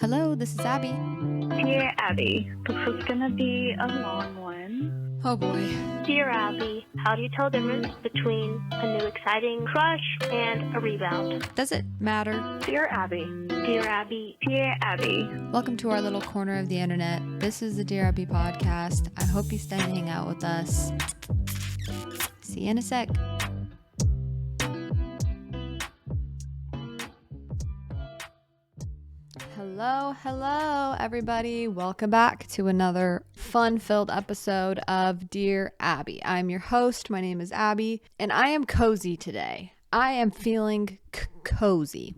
Hello, this is Abby. Dear Abby, this is gonna be a long one. Oh boy. Dear Abby, how do you tell the difference between a new exciting crush and a rebound? Does it matter? Dear Abby. Dear Abby, Dear Abby. Welcome to our little corner of the internet. This is the Dear Abby podcast. I hope you stay and hang out with us. See you in a sec. Hello, everybody. Welcome back to another fun-filled episode of Dear Abby. I'm your host. My name is Abby, and I am cozy today. I am feeling cozy.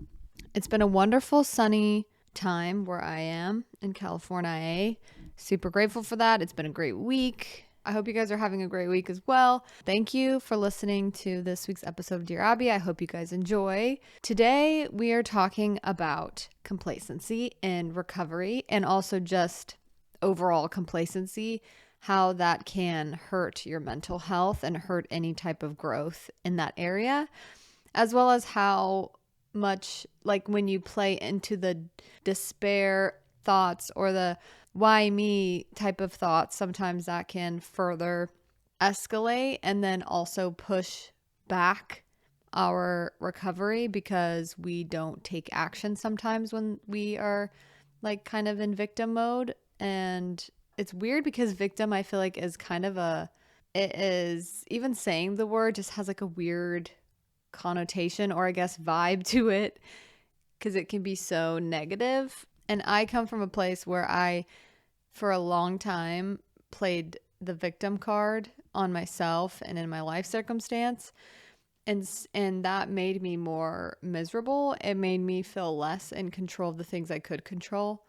It's been a wonderful sunny time where I am in California. Super grateful for that. It's been a great week. I hope you guys are having a great week as well. Thank you for listening to this week's episode of Dear Abby. I hope you guys enjoy. Today, we are talking about complacency in recovery and also just overall complacency, how that can hurt your mental health and hurt any type of growth in that area, as well as how much, like when you play into the despair thoughts or the why me type of thoughts, sometimes that can further escalate and then also push back our recovery because we don't take action sometimes when we are like kind of in victim mode. And it's weird because victim, I feel like, is kind of it is, even saying the word just has like a weird connotation or I guess vibe to it because it can be so negative. And I come from a place where I, for a long time, played the victim card on myself and in my life circumstance. And that made me more miserable. It made me feel less in control of the things I could control,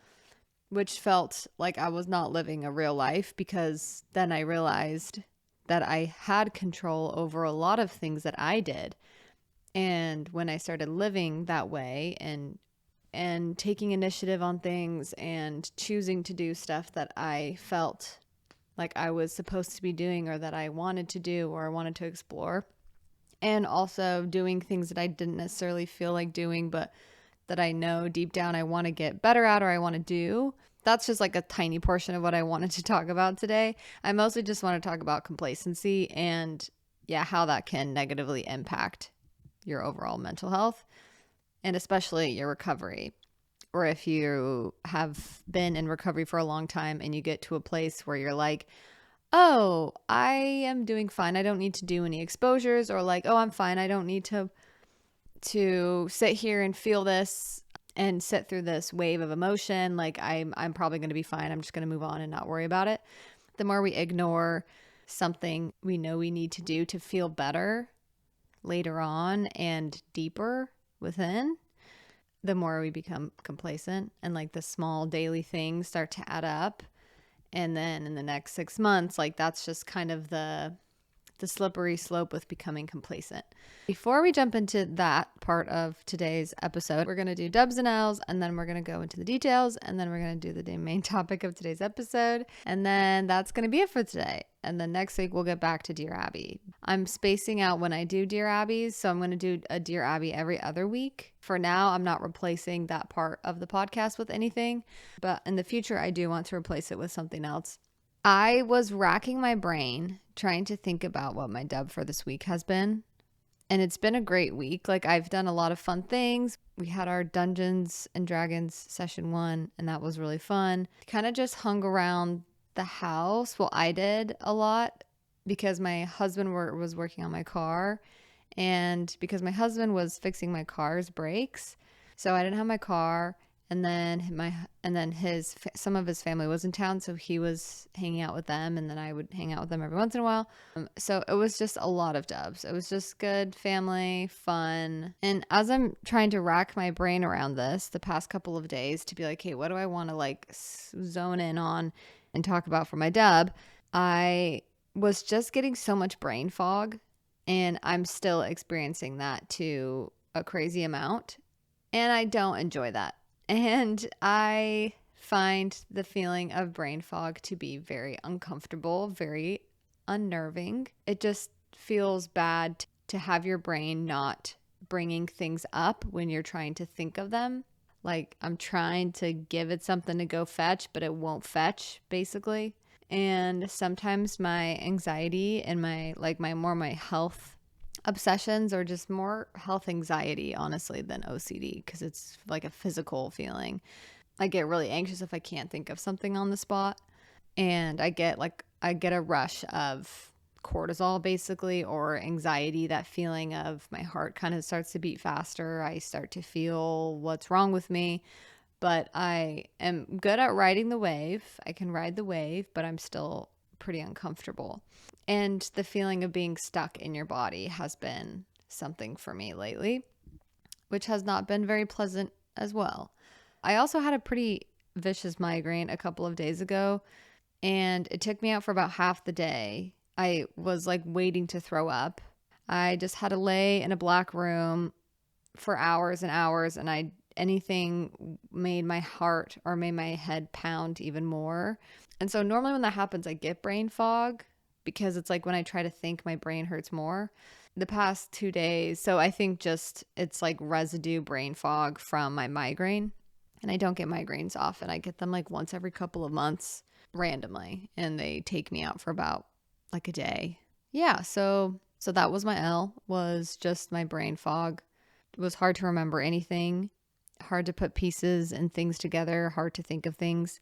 which felt like I was not living a real life because then I realized that I had control over a lot of things that I did. And when I started living that way and taking initiative on things and choosing to do stuff that I felt like I was supposed to be doing or that I wanted to do or I wanted to explore, and also doing things that I didn't necessarily feel like doing, but that I know deep down I want to get better at or I want to do. That's just like a tiny portion of what I wanted to talk about today. I mostly just want to talk about complacency and how that can negatively impact your overall mental health and especially your recovery. Or if you have been in recovery for a long time and you get to a place where you're like, oh, I am doing fine. I don't need to do any exposures, or like, oh, I'm fine. I don't need to sit here and feel this and sit through this wave of emotion. Like I'm probably going to be fine. I'm just going to move on and not worry about it. The more we ignore something we know we need to do to feel better later on and deeper within, the more we become complacent and like the small daily things start to add up. And then in the next 6 months, like that's just kind of the slippery slope with becoming complacent. Before we jump into that part of today's episode, we're going to do dubs and L's, and then we're going to go into the details, and then we're going to do the main topic of today's episode. And then that's going to be it for today. And then next week, we'll get back to Dear Abby. I'm spacing out when I do Dear Abby's, so I'm going to do a Dear Abby every other week. For now, I'm not replacing that part of the podcast with anything, but in the future, I do want to replace it with something else. I was racking my brain trying to think about what my dub for this week has been. And it's been a great week. Like I've done a lot of fun things. We had our Dungeons and Dragons session 1, and that was really fun. Kind of just hung around the house. Well, I did a lot because my husband was working on my car and because my husband was fixing my car's brakes. So I didn't have my car. And then some of his family was in town, so he was hanging out with them, and then I would hang out with them every once in a while. So it was just a lot of dubs. It was just good family, fun. And as I'm trying to rack my brain around this the past couple of days to be like, hey, what do I want to like zone in on and talk about for my dub? I was just getting so much brain fog, and I'm still experiencing that to a crazy amount, and I don't enjoy that. And I find the feeling of brain fog to be very uncomfortable, very unnerving. It just feels bad to have your brain not bringing things up when you're trying to think of them. Like I'm trying to give it something to go fetch, but it won't fetch, basically. And sometimes my anxiety and my health obsessions are just more health anxiety, honestly, than OCD, because it's like a physical feeling. I get really anxious if I can't think of something on the spot, and I get a rush of cortisol, basically, or anxiety. That feeling of my heart kind of starts to beat faster. I start to feel what's wrong with me, but I am good at riding the wave. I can ride the wave, but I'm still pretty uncomfortable. And the feeling of being stuck in your body has been something for me lately, which has not been very pleasant as well. I also had a pretty vicious migraine a couple of days ago, and it took me out for about half the day. I was like waiting to throw up. I just had to lay in a black room for hours and hours, and anything made my heart or made my head pound even more. And so normally when that happens, I get brain fog, because it's like when I try to think, my brain hurts more. The past 2 days, so I think just it's like residue brain fog from my migraine. And I don't get migraines often. I get them like once every couple of months randomly, and they take me out for about like a day. Yeah, so that was my L, was just my brain fog. It was hard to remember anything, hard to put pieces and things together, hard to think of things.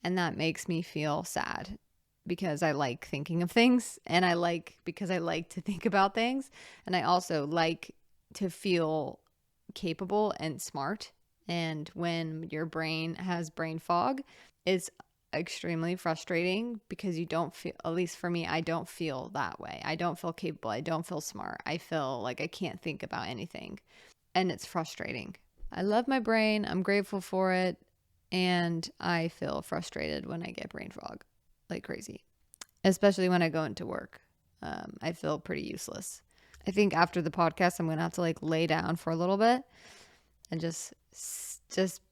And that makes me feel sad, because I like thinking of things, and because I like to think about things. And I also like to feel capable and smart. And when your brain has brain fog, it's extremely frustrating, because you don't feel, at least for me, I don't feel that way. I don't feel capable. I don't feel smart. I feel like I can't think about anything. And it's frustrating. I love my brain. I'm grateful for it. And I feel frustrated when I get brain fog like crazy, especially when I go into work. I feel pretty useless. I think after the podcast, I'm going to have to like lay down for a little bit and just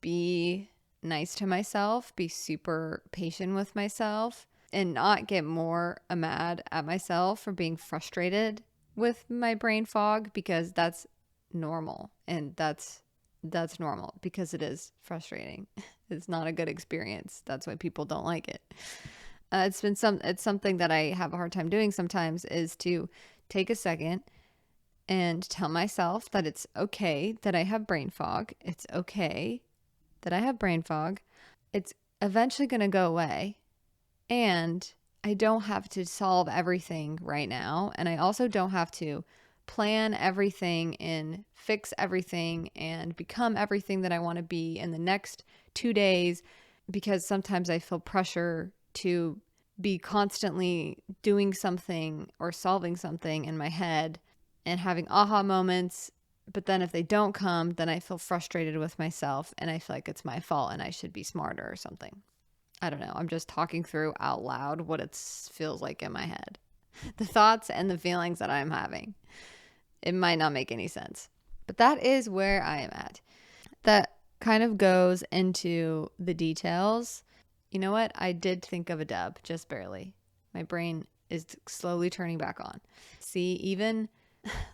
be nice to myself, be super patient with myself, and not get more mad at myself for being frustrated with my brain fog, because that's normal, and that's normal, because it is frustrating. It's not a good experience. That's why people don't like it. It's something that I have a hard time doing sometimes, is to take a second and tell myself that it's okay that I have brain fog. It's okay that I have brain fog. It's eventually going to go away, and I don't have to solve everything right now. And I also don't have to plan everything and fix everything and become everything that I want to be in the next 2 days, because sometimes I feel pressure to be constantly doing something or solving something in my head and having aha moments. But then if they don't come, then I feel frustrated with myself, and I feel like it's my fault and I should be smarter or something. I don't know. I'm just talking through out loud what it feels like in my head, the thoughts and the feelings that I'm having. It might not make any sense, but that is where I am at. That kind of goes into the details. You know what? I did think of a dub, just barely. My brain is slowly turning back on. See, even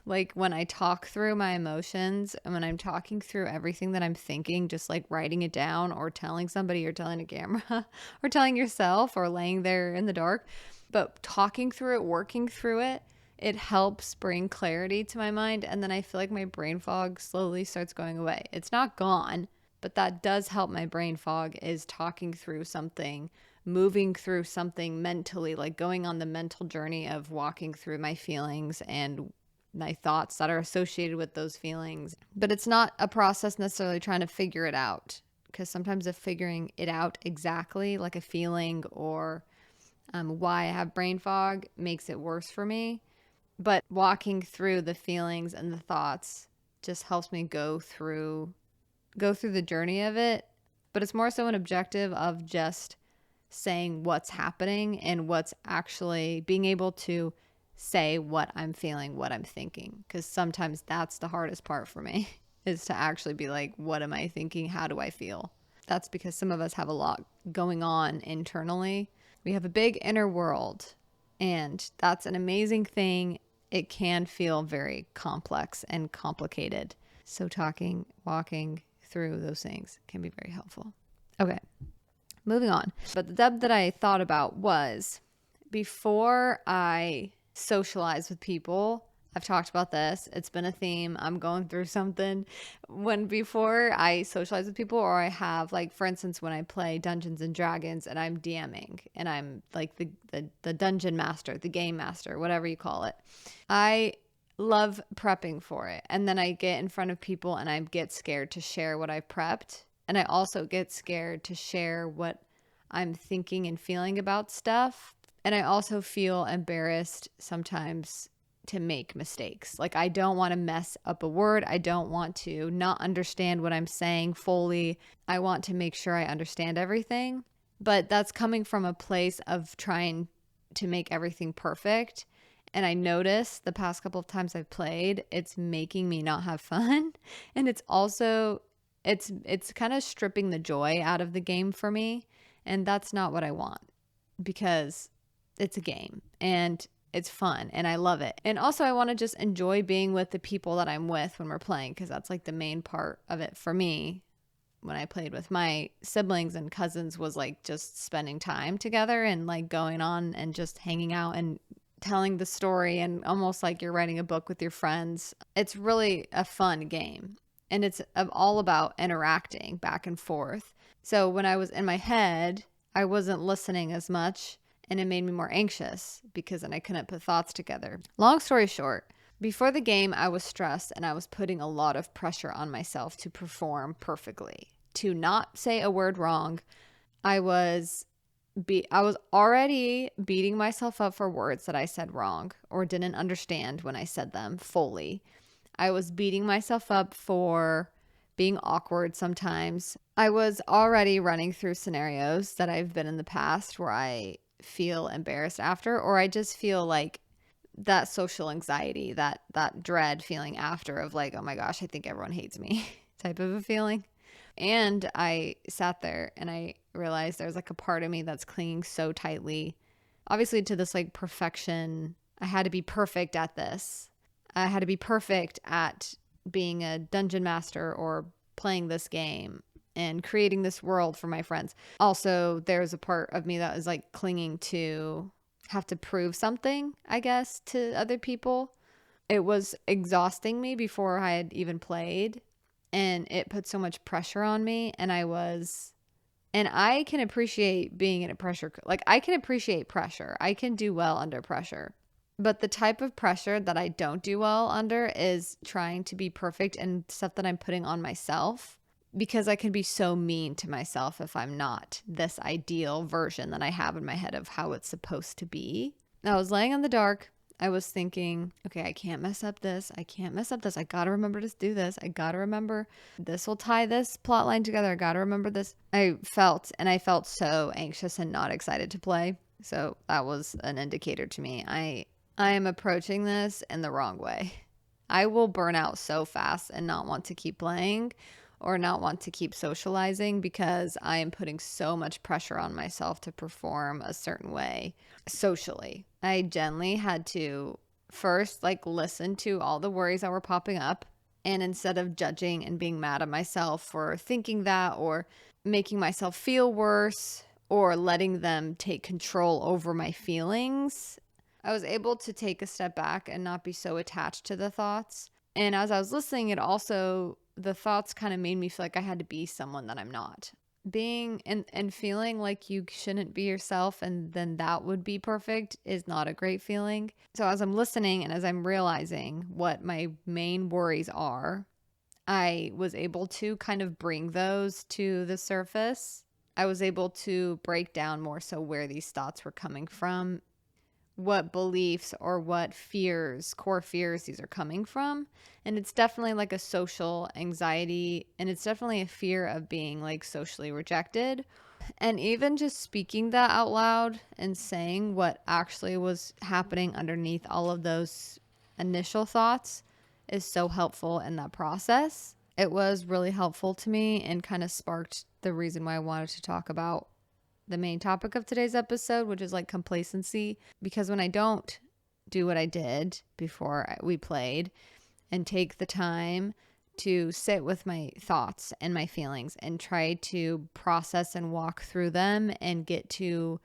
like when I talk through my emotions, and when I'm talking through everything that I'm thinking, just like writing it down or telling somebody or telling a camera or telling yourself or laying there in the dark, but talking through it, working through it, it helps bring clarity to my mind. And then I feel like my brain fog slowly starts going away. It's not gone, but that does help my brain fog, is talking through something, moving through something mentally, like going on the mental journey of walking through my feelings and my thoughts that are associated with those feelings. But it's not a process necessarily trying to figure it out, because sometimes if figuring it out exactly, like a feeling or why I have brain fog, makes it worse for me. But walking through the feelings and the thoughts just helps me go through the journey of it. But it's more so an objective of just saying what's happening and what's actually being able to say what I'm feeling, what I'm thinking. Because sometimes that's the hardest part for me, is to actually be like, what am I thinking? How do I feel? That's because some of us have a lot going on internally. We have a big inner world, and that's an amazing thing. It can feel very complex and complicated. So walking through those things can be very helpful. Okay, moving on. But the dub that I thought about was before I socialize with people. I've talked about this. It's been a theme. I'm going through something. When before I socialize with people, or I have, like, for instance, when I play Dungeons and Dragons and I'm DMing and I'm like the dungeon master, the game master, whatever you call it. I love prepping for it. And then I get in front of people and I get scared to share what I've prepped. And I also get scared to share what I'm thinking and feeling about stuff. And I also feel embarrassed sometimes to make mistakes. Like, I don't want to mess up a word. I don't want to not understand what I'm saying fully. I want to make sure I understand everything. But that's coming from a place of trying to make everything perfect. And I noticed the past couple of times I've played, it's making me not have fun. And it's also, it's kind of stripping the joy out of the game for me. And that's not what I want, because it's a game and it's fun and I love it. And also I want to just enjoy being with the people that I'm with when we're playing, because that's like the main part of it for me. When I played with my siblings and cousins, was like just spending time together and like going on and just hanging out and telling the story, and almost like you're writing a book with your friends. It's really a fun game, and it's all about interacting back and forth. So when I was in my head, I wasn't listening as much, and it made me more anxious because then I couldn't put thoughts together. Long story short, before the game, I was stressed and I was putting a lot of pressure on myself to perform perfectly, to not say a word wrong. I was already beating myself up for words that I said wrong or didn't understand when I said them fully. I was beating myself up for being awkward sometimes. I was already running through scenarios that I've been in the past where I feel embarrassed after, or I just feel like that social anxiety, that dread feeling after of like, oh my gosh, I think everyone hates me type of a feeling. And I sat there and I realized there's like a part of me that's clinging so tightly, obviously, to this like perfection. I had to be perfect at this. I had to be perfect at being a dungeon master or playing this game and creating this world for my friends. Also, there's a part of me that is like clinging to have to prove something, I guess, to other people. It was exhausting me before I had even played, and it put so much pressure on me. And I can appreciate being in a pressure. Like, I can appreciate pressure. I can do well under pressure. But the type of pressure that I don't do well under is trying to be perfect and stuff that I'm putting on myself, because I can be so mean to myself if I'm not this ideal version that I have in my head of how it's supposed to be. I was laying in the dark. I was thinking, okay, I can't mess up this. I can't mess up this. I got to remember to do this. I got to remember this will tie this plot line together. I got to remember this. I felt so anxious and not excited to play. So that was an indicator to me. I am approaching this in the wrong way. I will burn out so fast and not want to keep playing or not want to keep socializing because I am putting so much pressure on myself to perform a certain way socially. I generally had to first like listen to all the worries that were popping up, and instead of judging and being mad at myself for thinking that or making myself feel worse or letting them take control over my feelings, I was able to take a step back and not be so attached to the thoughts. And as I was listening, the thoughts kind of made me feel like I had to be someone that I'm not. Being and feeling like you shouldn't be yourself and then that would be perfect is not a great feeling. So as I'm listening and as I'm realizing what my main worries are, I was able to kind of bring those to the surface. I was able to break down more so where these thoughts were coming from, what beliefs or what fears, core fears these are coming from. And it's definitely like a social anxiety, and it's definitely a fear of being like socially rejected. And even just speaking that out loud and saying what actually was happening underneath all of those initial thoughts is so helpful in that process. It was really helpful to me and kind of sparked the reason why I wanted to talk about the main topic of today's episode, which is like complacency. Because when I don't do what I did before we played and take the time to sit with my thoughts and my feelings and try to process and walk through them and get to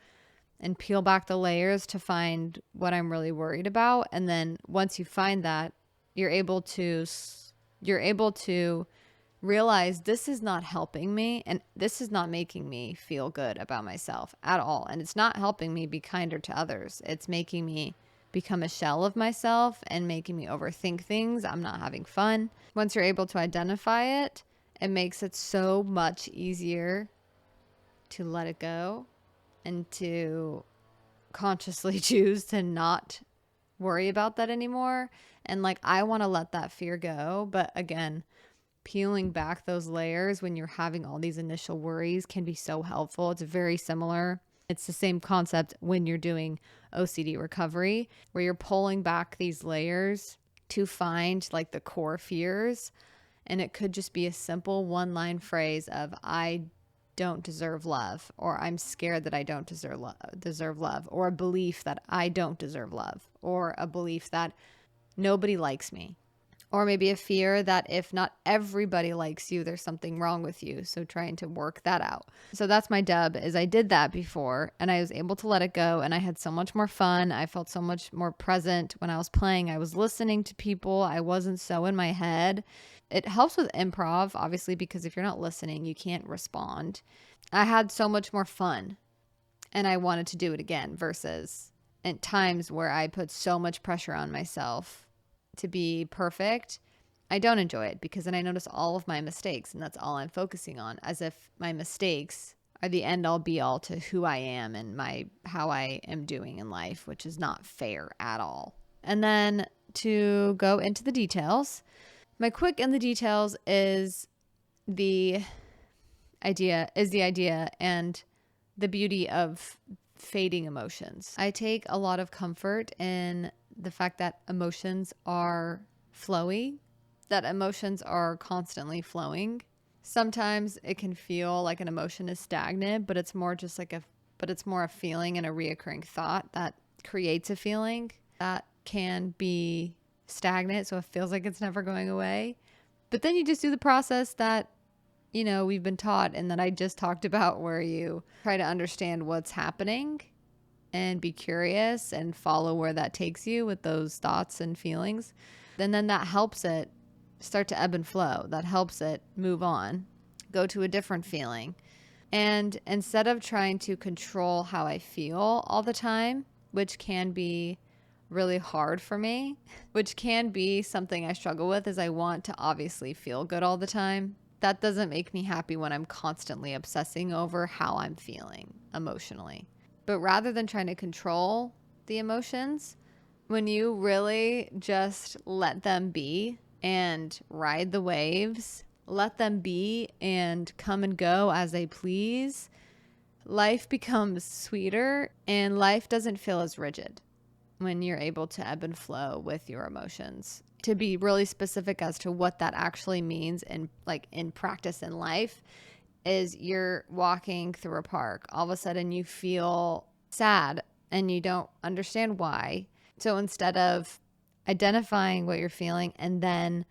and peel back the layers to find what I'm really worried about. And then once you find that, you're able to realize this is not helping me and this is not making me feel good about myself at all. And it's not helping me be kinder to others. It's making me become a shell of myself and making me overthink things. I'm not having fun. Once you're able to identify it, it makes it so much easier to let it go and to consciously choose to not worry about that anymore. And like, I want to let that fear go. But again, peeling back those layers when you're having all these initial worries can be so helpful. It's very similar. It's the same concept when you're doing OCD recovery, where you're pulling back these layers to find like the core fears. And it could just be a simple one-line phrase of, I don't deserve love, or I'm scared that I don't deserve love, or a belief that I don't deserve love, or a belief that nobody likes me, or maybe a fear that if not everybody likes you, there's something wrong with you. So trying to work that out. So that's my dub, is I did that before and I was able to let it go, and I had so much more fun. I felt so much more present when I was playing. I was listening to people. I wasn't so in my head. It helps with improv, obviously, because if you're not listening, you can't respond. I had so much more fun and I wanted to do it again versus at times where I put so much pressure on myself to be perfect. I don't enjoy it because then I notice all of my mistakes and that's all I'm focusing on, as if my mistakes are the end all be all to who I am and how I am doing in life, which is not fair at all. And then to go into the details, my quick in the details is the idea and the beauty of fading emotions. I take a lot of comfort in the fact that emotions are flowy, that emotions are constantly flowing. Sometimes it can feel like an emotion is stagnant, but it's more a feeling and a reoccurring thought that creates a feeling that can be stagnant, so it feels like it's never going away. But then you just do the process that we've been taught and that I just talked about, where you try to understand what's happening and be curious and follow where that takes you with those thoughts and feelings. And then that helps it start to ebb and flow. That helps it move on, go to a different feeling. And instead of trying to control how I feel all the time, which can be really hard for me, which can be something I struggle with, is I want to obviously feel good all the time. That doesn't make me happy when I'm constantly obsessing over how I'm feeling emotionally. But rather than trying to control the emotions, when you really just let them be and ride the waves, let them be and come and go as they please, life becomes sweeter and life doesn't feel as rigid when you're able to ebb and flow with your emotions. To be really specific as to what that actually means in practice in life, is you're walking through a park. All of a sudden you feel sad and you don't understand why. So instead of identifying what you're feeling and then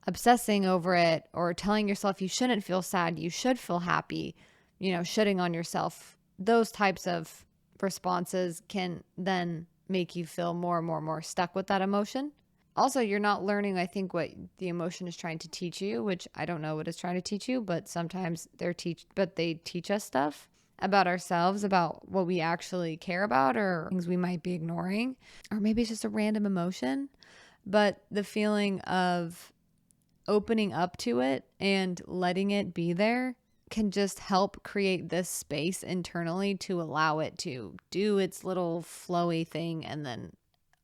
obsessing over it or telling yourself you shouldn't feel sad, you should feel happy, shitting on yourself, those types of responses can then make you feel more and more stuck with that emotion. Also, you're not learning, I think, what the emotion is trying to teach you, which I don't know what it's trying to teach you, but sometimes they teach us stuff about ourselves, about what we actually care about or things we might be ignoring, or maybe it's just a random emotion. But the feeling of opening up to it and letting it be there can just help create this space internally to allow it to do its little flowy thing and then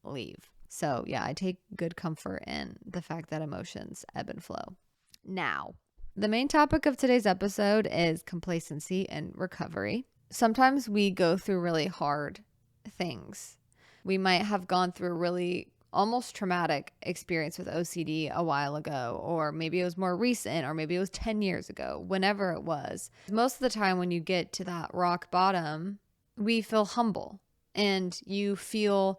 leave. So yeah, I take good comfort in the fact that emotions ebb and flow. Now, the main topic of today's episode is complacency and recovery. Sometimes we go through really hard things. We might have gone through a really almost traumatic experience with OCD a while ago, or maybe it was more recent, or maybe it was 10 years ago, whenever it was. Most of the time when you get to that rock bottom, we feel humble and you feel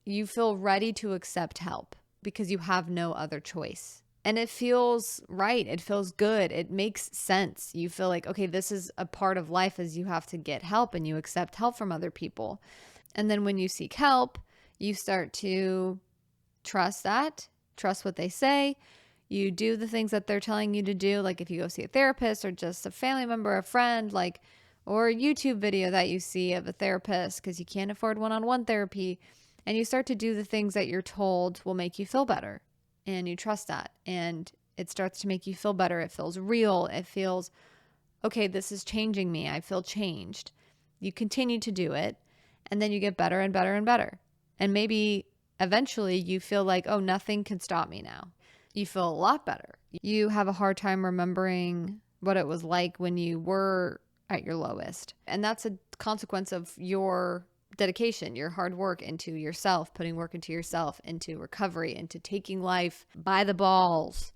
ready to accept help because you have no other choice. And it feels right. It feels good. It makes sense. You feel like, okay, this is a part of life, as you have to get help and you accept help from other people. And then when you seek help, you start to trust what they say. You do the things that they're telling you to do. Like if you go see a therapist or just a family member, a friend, or a YouTube video that you see of a therapist because you can't afford one-on-one therapy. And you start to do the things that you're told will make you feel better. And you trust that. And it starts to make you feel better. It feels real. It feels, okay, this is changing me. I feel changed. You continue to do it. And then you get better and better and better. And maybe eventually you feel like, oh, nothing can stop me now. You feel a lot better. You have a hard time remembering what it was like when you were at your lowest. And that's a consequence of your dedication, your hard work into yourself, putting work into yourself, into recovery, into taking life by the balls,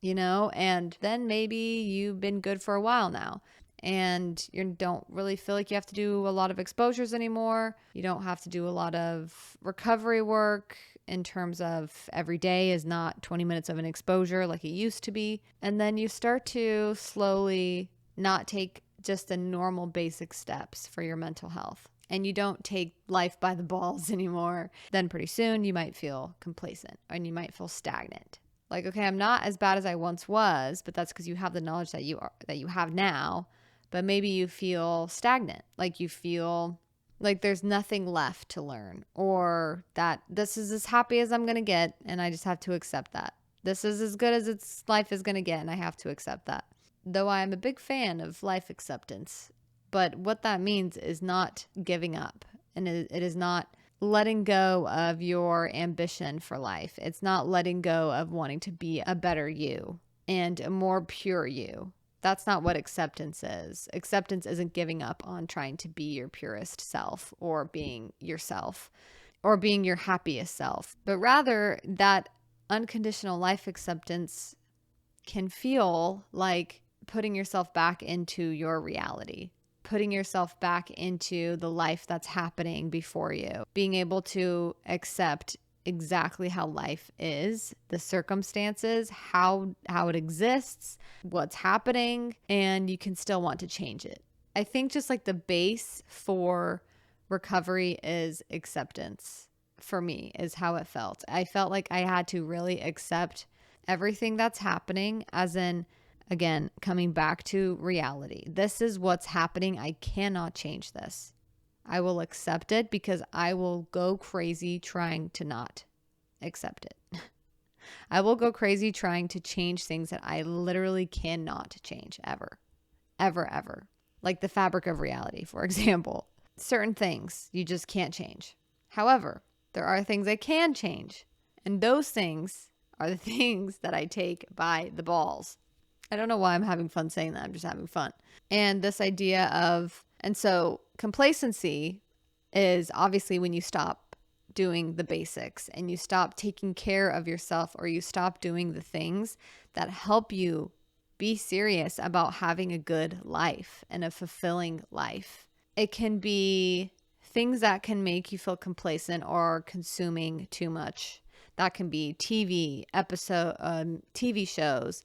and then maybe you've been good for a while now and you don't really feel like you have to do a lot of exposures anymore. You don't have to do a lot of recovery work in terms of every day is not 20 minutes of an exposure like it used to be. And then you start to slowly not take just the normal basic steps for your mental health. And you don't take life by the balls anymore. Then pretty soon you might feel complacent and you might feel stagnant. Like, okay, I'm not as bad as I once was, but that's because you have the knowledge that you have now. But maybe you feel stagnant, like you feel like there's nothing left to learn, or that this is as happy as I'm going to get and I just have to accept that. This is as good as its life is going to get and I have to accept that. Though I am a big fan of life acceptance, but what that means is not giving up, and it is not letting go of your ambition for life. It's not letting go of wanting to be a better you and a more pure you. That's not what acceptance is. Acceptance isn't giving up on trying to be your purest self or being yourself or being your happiest self, but rather that unconditional life acceptance can feel like putting yourself back into your reality, putting yourself back into the life that's happening before you, being able to accept exactly how life is, the circumstances, how it exists, what's happening, and you can still want to change it. I think just like the base for recovery is acceptance. For me, is how it felt. I felt like I had to really accept everything that's happening, as in, again, coming back to reality. This is what's happening. I cannot change this. I will accept it because I will go crazy trying to not accept it. I will go crazy trying to change things that I literally cannot change ever, ever, ever. Like the fabric of reality, for example. Certain things you just can't change. However, there are things I can change. And those things are the things that I take by the balls. I don't know why I'm having fun saying that. I'm just having fun. And this idea of, and so complacency is obviously when you stop doing the basics and you stop taking care of yourself, or you stop doing the things that help you be serious about having a good life and a fulfilling life. It can be things that can make you feel complacent or consuming too much. That can be TV shows,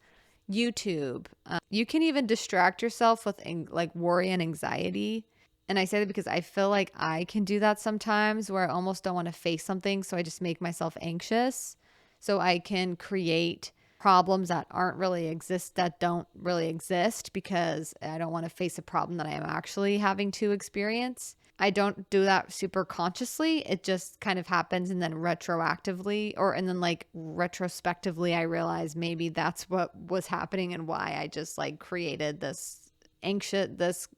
YouTube. You can even distract yourself with like worry and anxiety. And I say that because I feel like I can do that sometimes, where I almost don't want to face something. So I just make myself anxious so I can create problems that don't really exist, because I don't want to face a problem that I am actually having to experience. I don't do that super consciously. It just kind of happens, and then retrospectively, I realize maybe that's what was happening and why I just like created this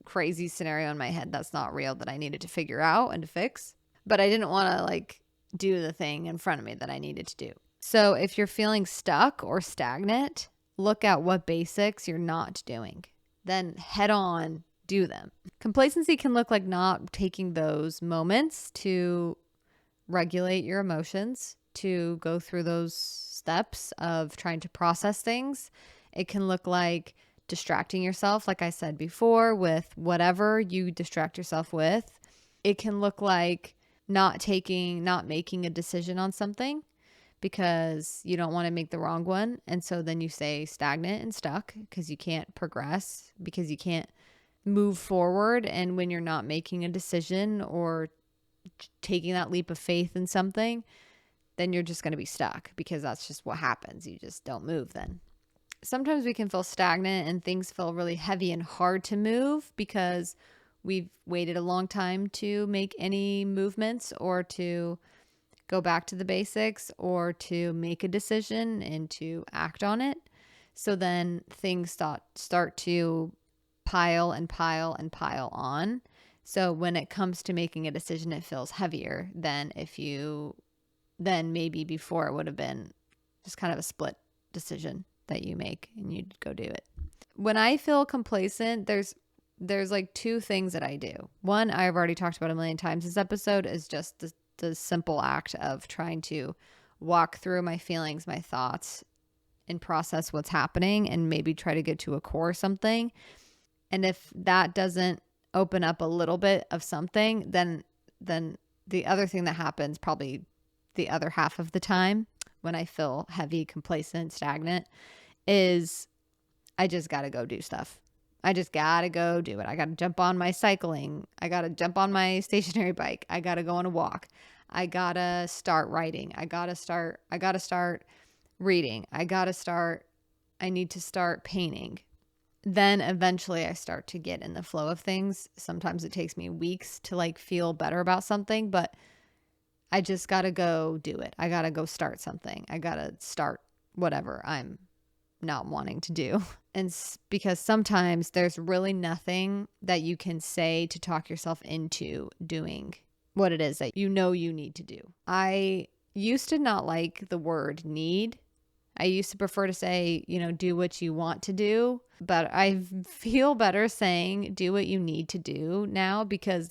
crazy scenario in my head that's not real, that I needed to figure out and to fix. But I didn't want to like do the thing in front of me that I needed to do. So if you're feeling stuck or stagnant, look at what basics you're not doing. Then head on, do them. Complacency can look like not taking those moments to regulate your emotions, to go through those steps of trying to process things. It can look like distracting yourself, like I said before, with whatever you distract yourself with. It can look like not making a decision on something because you don't want to make the wrong one. And so then you stay stagnant and stuck because you can't progress, because you can't move forward. And when you're not making a decision or taking that leap of faith in something, then you're just going to be stuck, because that's just what happens. You just don't move then. Sometimes we can feel stagnant and things feel really heavy and hard to move because we've waited a long time to make any movements, or to go back to the basics, or to make a decision and to act on it. So then things start to pile and pile and pile on. So when it comes to making a decision, it feels heavier than then maybe before it would have been just kind of a split decision that you make and you'd go do it. When I feel complacent, there's like two things that I do. One, I've already talked about a million times this episode, is just the simple act of trying to walk through my feelings, my thoughts, and process what's happening, and maybe try to get to a core something. And if that doesn't open up a little bit of something, then the other thing that happens, probably the other half of the time when I feel heavy, complacent, stagnant, is I just got to go do stuff. I just got to go do it. I got to jump on my cycling. I got to jump on my stationary bike. I got to go on a walk. I got to start writing. I got to start reading. I need to start painting. Then eventually I start to get in the flow of things. Sometimes it takes me weeks to like feel better about something, but I just got to go do it. I got to go start something. I got to start whatever I'm not wanting to do. And because sometimes there's really nothing that you can say to talk yourself into doing what it is that you know you need to do. I used to not like the word need. I used to prefer to say, do what you want to do, but I feel better saying do what you need to do now, because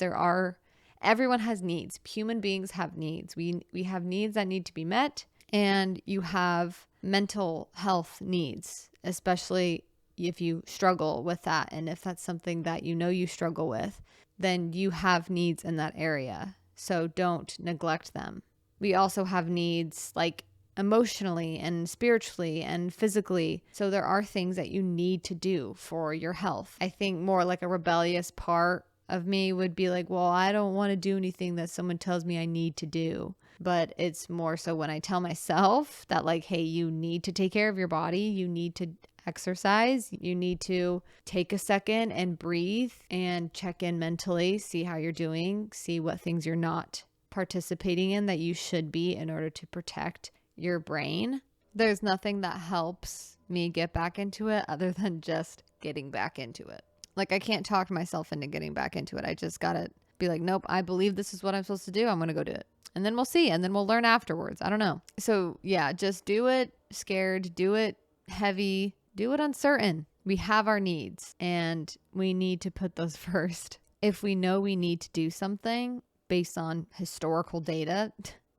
everyone has needs. Human beings have needs. We have needs that need to be met, and you have mental health needs, especially if you struggle with that. And if that's something that you struggle with, then you have needs in that area. So don't neglect them. We also have needs like emotionally and spiritually and physically. So there are things that you need to do for your health. I think more like a rebellious part of me would be like, well, I don't want to do anything that someone tells me I need to do. But it's more so when I tell myself that, like, hey, you need to take care of your body. You need to exercise. You need to take a second and breathe and check in mentally, see how you're doing, see what things you're not participating in that you should be in order to protect your brain. There's nothing that helps me get back into it other than just getting back into it. Like, I can't talk myself into getting back into it. I just gotta be like, nope, I believe this is what I'm supposed to do. I'm gonna go do it. And then we'll see. And then we'll learn afterwards. I don't know. So yeah, just do it scared, do it heavy, do it uncertain. We have our needs and we need to put those first. If we know we need to do something based on historical data,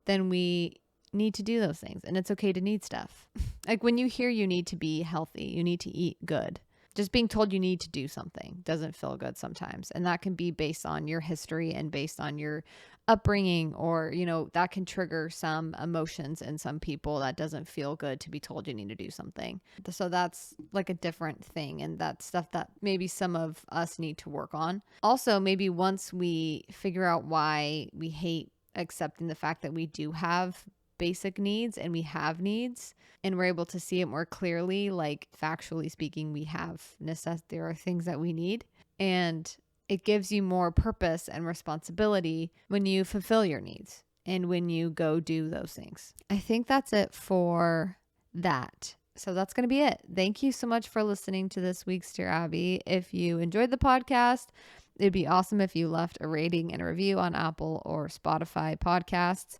then we need to do those things. And it's okay to need stuff. Like when you hear you need to be healthy, you need to eat good. Just being told you need to do something doesn't feel good sometimes. And that can be based on your history and based on your upbringing, or, that can trigger some emotions in some people that doesn't feel good to be told you need to do something. So that's like a different thing. And that's stuff that maybe some of us need to work on. Also, maybe once we figure out why we hate accepting the fact that we do have basic needs and we have needs, and we're able to see it more clearly, like factually speaking, there are things that we need, and it gives you more purpose and responsibility when you fulfill your needs and when you go do those things. I think that's it for that. So that's going to be it. Thank you so much for listening to this week's Dear Abby. If you enjoyed the podcast, it'd be awesome if you left a rating and a review on Apple or Spotify podcasts.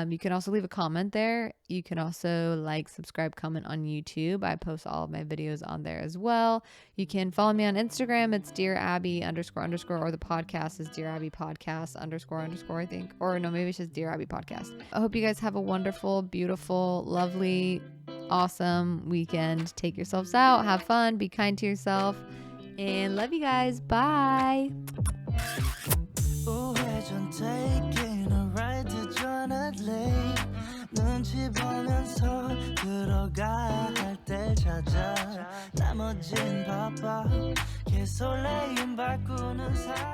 You can also leave a comment there. You can also subscribe, comment on YouTube. I post all of my videos on there as well. You can follow me on Instagram. It's Dear Abby __ or the podcast is Dear Abby podcast __ I think. Or no, maybe it's just Dear Abby podcast. I hope you guys have a wonderful, beautiful, lovely, awesome weekend. Take yourselves out, have fun, be kind to yourself, and love you guys. Bye. 우회전 taking a ride to join a lane 눈치 보면서 들어가 할 때 찾아 나머진 바빠 개설레임 바꾸는 사람